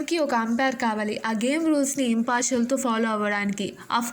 గేమ్కి ఒక అంపైర్ కావాలి. ఆ గేమ్ రూల్స్ని ఇంపార్షియల్తో ఫాలో అవ్వడానికి.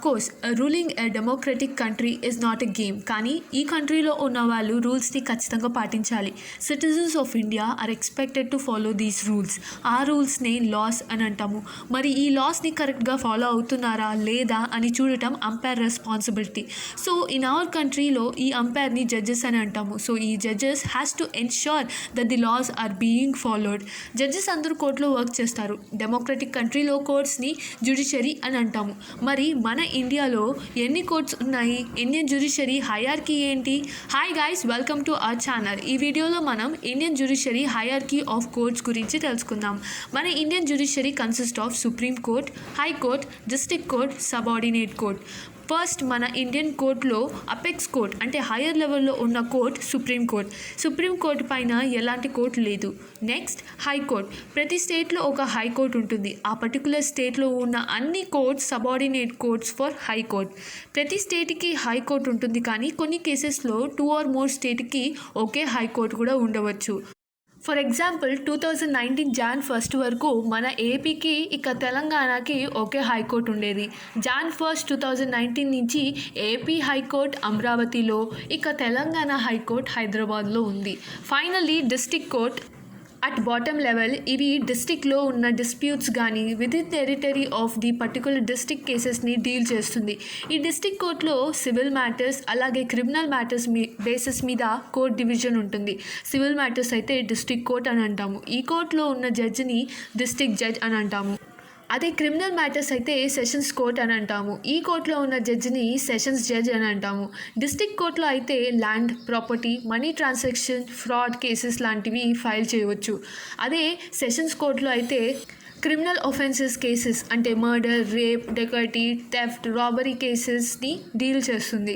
Course ruling a democratic country is not a game. కానీ ఈ కంట్రీలో ఉన్న వాళ్ళు రూల్స్ని ఖచ్చితంగా పాటించాలి. Citizens of India are expected to follow these rules. ఆ రూల్స్ని లాస్ అని అంటాము. మరి ఈ లాస్ని కరెక్ట్గా ఫాలో అవుతున్నారా లేదా అని చూడటం umpire responsibility. So in our కంట్రీలో ఈ అంపైర్ని జడ్జెస్ అని అంటాము. సో ఈ judges has to ensure that the laws are being followed. Judges అందరూ కోర్టులో వర్క్ చేస్తారు. డెమోక్రటిక్ కంట్రీలో కోర్ట్స్ని జ్యుడిషరీ అని అంటాము. మరి మన ఇండియాలో ఎన్ని కోర్ట్స్ ఉన్నాయి? ఇండియన్ జ్యుడిషరీ హైరార్కీ ఏంటి? Hi guys, welcome to our channel. ఈ వీడియోలో మనం Indian judiciary hierarchy of courts గురించి తెలుసుకుందాం. మన Indian judiciary consist of supreme court, high court, district court, subordinate court. First మన ఇండియన్ కోర్టులో అపెక్స్ కోర్ట్ అంటే హయ్యర్ లెవెల్లో ఉన్న court supreme court. Supreme court పైన ఎలాంటి కోర్టు లేదు. Next high court. ప్రతి స్టేట్లో ఒక హైకోర్ట్ ఉంటుంది. ఆ పర్టికులర్ స్టేట్లో ఉన్న అన్ని courts subordinate courts for high court. ప్రతి స్టేట్కి హైకోర్ట్ ఉంటుంది, కానీ కొన్ని కేసెస్లో 2 or more స్టేట్కి ఒకే హైకోర్టు కూడా ఉండవచ్చు. ఫర్ ఎగ్జాంపుల్ 2019 Jan 1 వరకు మన ఏపీకి ఇక తెలంగాణకి ఒకే హైకోర్టు ఉండేది. Jan 1, 2019 నుంచి ఏపీ హైకోర్ట్ అమరావతిలో, ఇక తెలంగాణ హైకోర్ట్ హైదరాబాద్లో ఉంది. Finally district court at bottom level. ఇవి డిస్ట్రిక్ట్లో ఉన్న డిస్ప్యూట్స్ కానీ within territory of the particular district కేసెస్ని డీల్ చేస్తుంది. ఈ డిస్ట్రిక్ట్ కోర్టులో సివిల్ మ్యాటర్స్ అలాగే క్రిమినల్ మ్యాటర్స్ బేసిస్ మీద కోర్ట్ డివిజన్ ఉంటుంది. సివిల్ మ్యాటర్స్ అయితే డిస్ట్రిక్ట్ కోర్ట్ అని అంటాము. ఈ కోర్టులో ఉన్న జడ్జిని డిస్ట్రిక్ట్ జడ్జ్ అని అంటాము. అదే క్రిమినల్ మ్యాటర్స్ అయితే సెషన్స్ కోర్ట్ అని అంటాము. ఈ కోర్టులో ఉన్న జడ్జిని సెషన్స్ జడ్జ్ అని అంటాము. డిస్ట్రిక్ట్ కోర్టులో అయితే land, property, money transaction, fraud cases లాంటివి ఫైల్ చేయవచ్చు. అదే సెషన్స్ కోర్టులో అయితే క్రిమినల్ ఒఫెన్సెస్ కేసెస్ అంటే murder, rape, dacoity, theft, robbery కేసెస్ని డీల్ చేస్తుంది.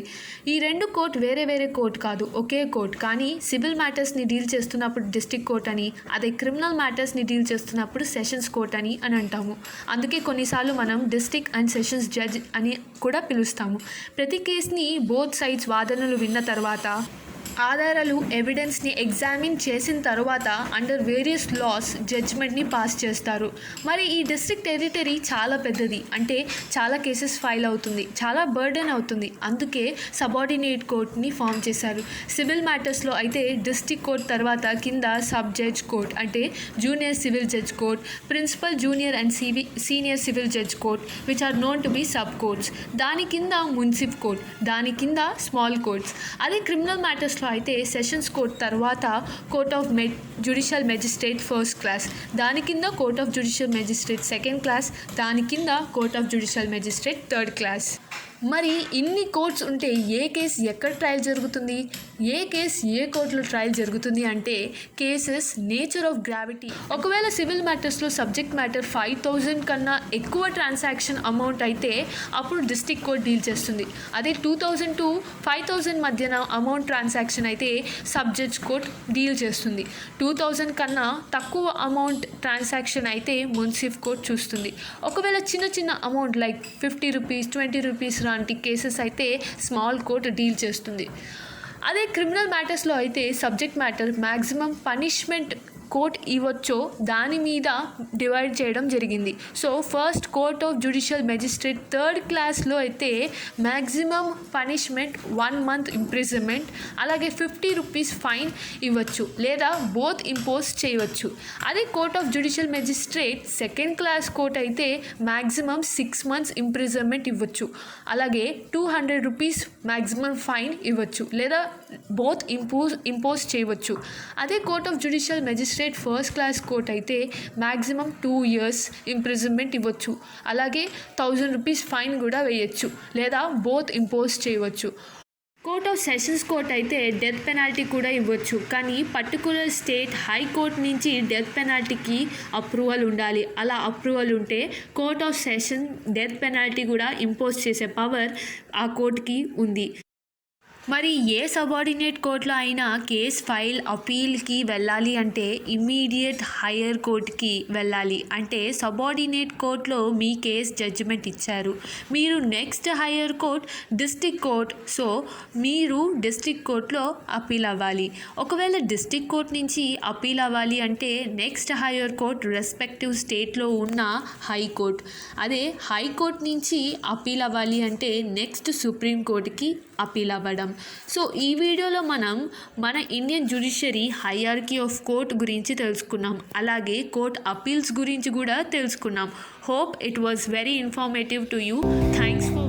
ఈ రెండు కోర్ట్ వేరే వేరే కోర్ట్ కాదు, ఒకే కోర్ట్. కానీ సివిల్ మ్యాటర్స్ని డీల్ చేస్తున్నప్పుడు డిస్ట్రిక్ట్ కోర్ట్ అని, అదే క్రిమినల్ మ్యాటర్స్ని డీల్ చేస్తున్నప్పుడు సెషన్స్ కోర్ట్ అని అంటాము. అందుకే కొన్నిసార్లు మనం డిస్ట్రిక్ట్ అండ్ సెషన్స్ జడ్జ్ అని కూడా పిలుస్తాము. ప్రతి కేసుని బోత్ సైడ్స్ వాదనలు విన్న తర్వాత ఆధారాలు ఎవిడెన్స్ని ఎగ్జామిన్ చేసిన తర్వాత అండర్ వేరియస్ లాస్ జడ్జ్మెంట్ని పాస్ చేస్తారు. మరి ఈ డిస్ట్రిక్ట్ టెరిటరీ చాలా పెద్దది, అంటే చాలా కేసెస్ ఫైల్ అవుతుంది, చాలా బర్డెన్ అవుతుంది. అందుకే సబార్డినేట్ కోర్ట్ని ఫామ్ చేశారు. సివిల్ మ్యాటర్స్లో అయితే డిస్ట్రిక్ట్ కోర్ట్ తర్వాత కింద సబ్ జడ్జ్ కోర్ట్ అంటే junior civil judge court, principal, junior and senior civil judge court which are known to be sub courts. దాని కింద మున్సిఫ్ కోర్ట్, దాని కింద స్మాల్ కోర్ట్స్. అదే క్రిమినల్ మ్యాటర్స్లో అయితే సెషన్స్ కోర్ట్ తర్వాత court of judicial magistrate first class, దాని కింద court of judicial magistrate second class, దాని కింద court of judicial magistrate third class. మరి ఇన్ని కోర్ట్స్ ఉంటే ఏ కేసు ఎక్కడ ట్రయల్ జరుగుతుంది? ఏ కేసు ఏ కోర్టులో ట్రయల్ జరుగుతుంది అంటే కేసెస్ నేచర్ ఆఫ్ గ్రావిటీ. ఒకవేళ సివిల్ మ్యాటర్స్లో సబ్జెక్ట్ మ్యాటర్ 5,000 కన్నా ఎక్కువ ట్రాన్సాక్షన్ అమౌంట్ అయితే అప్పుడు డిస్ట్రిక్ట్ కోర్ట్ డీల్ చేస్తుంది. అదే 2,000 to 5,000 మధ్యన అమౌంట్ ట్రాన్సాక్షన్ అయితే సబ్ జడ్జ్ కోర్ట్ డీల్ చేస్తుంది. 2,000 కన్నా తక్కువ అమౌంట్ ట్రాన్సాక్షన్ అయితే మున్సిఫ్ కోర్ట్ చూస్తుంది. ఒకవేళ చిన్న చిన్న అమౌంట్ లైక్ 50 రూపీస్, 20 రూపీస్ లాంటి కేసెస్ అయితే స్మాల్ కోర్ట్ డీల్ చేస్తుంది. అదే క్రిమినల్ మ్యాటర్స్లో అయితే subject matter maximum punishment court ఇవ్వచ్చో దాని మీద డివైడ్ చేయడం జరిగింది. So first court of judicial magistrate third క్లాస్లో అయితే మ్యాక్సిమం పనిష్మెంట్ 1 month ఇంప్రిజన్మెంట్ అలాగే 50 రూపీస్ ఫైన్ ఇవ్వచ్చు లేదా బోత్ ఇంపోజ్ చేయవచ్చు. అదే court of judicial magistrate second class court అయితే మ్యాక్సిమం 6 months ఇంప్రిజన్మెంట్ ఇవ్వచ్చు, అలాగే 200 రూపీస్ మ్యాక్సిమం ఫైన్ ఇవ్వచ్చు లేదా బోత్ ఇంపోజ్ చేయవచ్చు. అదే court of judicial magistrate first class court అయితే మ్యాక్సిమం 2 years ఇంప్రిజన్మెంట్ ఇవ్వచ్చు, అలాగే 1,000 రూపీస్ ఫైన్ కూడా వేయచ్చు లేదా బోత్ ఇంపోజ్ చేయవచ్చు. కోర్ట్ ఆఫ్ సెషన్స్ కోర్ట్ అయితే డెత్ పెనాల్టీ కూడా ఇవ్వచ్చు, కానీ పర్టికులర్ స్టేట్ హైకోర్ట్ నుంచి డెత్ పెనాల్టీకి అప్రూవల్ ఉండాలి. అలా అప్రూవల్ ఉంటే court of session death penalty కూడా ఇంపోజ్ చేసే పవర్ ఆ కోర్టుకి ఉంది. మరి ఏ సబార్డినేట్ కోర్టులో అయినా కేస్ ఫైల్ అపీల్కి వెళ్ళాలి అంటే ఇమ్మీడియట్ హయ్యర్ కోర్టుకి వెళ్ళాలి. అంటే సబార్డినేట్ కోర్టులో మీ కేస్ జడ్జిమెంట్ ఇచ్చారు, మీరు next higher court district court, so మీరు డిస్ట్రిక్ట్ కోర్టులో అపీల్ అవ్వాలి. ఒకవేళ డిస్ట్రిక్ట్ కోర్ట్ నుంచి అపీల్ అవ్వాలి అంటే నెక్స్ట్ హయ్యర్ కోర్ట్ రెస్పెక్టివ్ స్టేట్లో ఉన్న హైకోర్ట్. అదే హైకోర్ట్ నుంచి అపీల్ అవ్వాలి అంటే నెక్స్ట్ సుప్రీం కోర్టుకి అపీల్ అవ్వడం. సో ఈ వీడియోలో మనం మన Indian judiciary hierarchy of court గురించి తెలుసుకున్నాం, అలాగే కోర్ట్ అపీల్స్ గురించి కూడా తెలుసుకున్నాం. Hope it was very informative to you. Thanks for